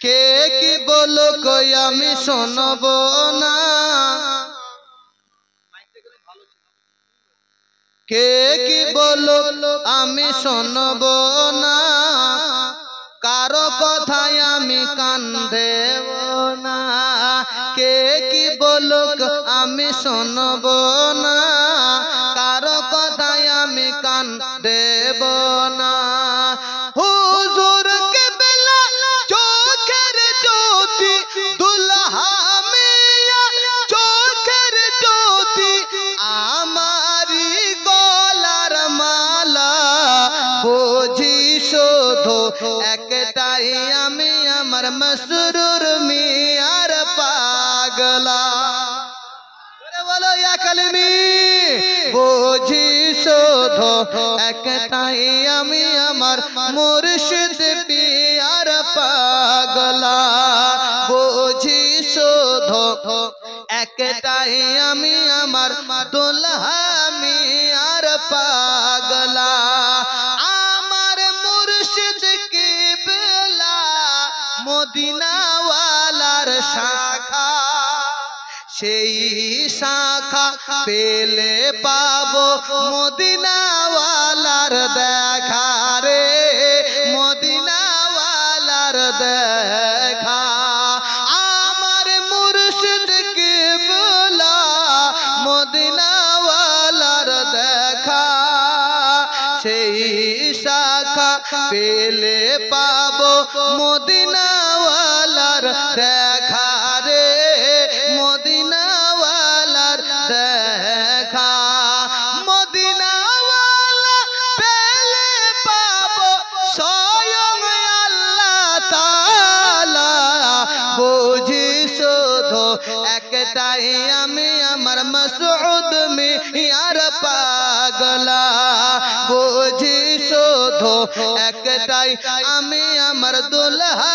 কে কি বলো কই আমি শুনব না, কে কি বলো আমি শুনব না, কারো কথায় আমি কান দেব না। কে কি বলো আমি শুনব না, কারো কথায় আমি কান দেব না। হুজুর কেবলা চোখের জ্যোতি, দুলহা মিয়া চোখের জ্যোতি, আমারি গলার মালা বুঝি শুধু একটাই আমি আমার মসরুর মিয়ার পাগলা। বলো ইয়া কালিমি, বুঝি শুধু একটাই আমি আমার মুর্শিদ পিয়ার পাগলা। বুঝি শুধু একটাই আমি আমার দুলহা মিয়ার পাগলা। আমার মুর্শিদ কিবলা মদিনা ওয়ালার শাখা, সেই শাখা পেলে পাবো মদিনা ওয়ালার দেখা রে, মদিনা ওয়ালার দেখা। আমার মুর্শিদ কিবলা মদিনা ওয়ালার দেখা, সেই শাখা পেলে পাবো মদিনা ওয়ালার দেখা রে, মদিনা ওয়ালার দেখা। মদিনা ওয়ালা পেলে পাবো স্বয়ং আল্লাহ তাআলা। বুঝি শুধু একটাই আমি আমার মাসউদ মিয়ার পাগলা। বুঝি শুধু একটাই আমি আমার দুলহা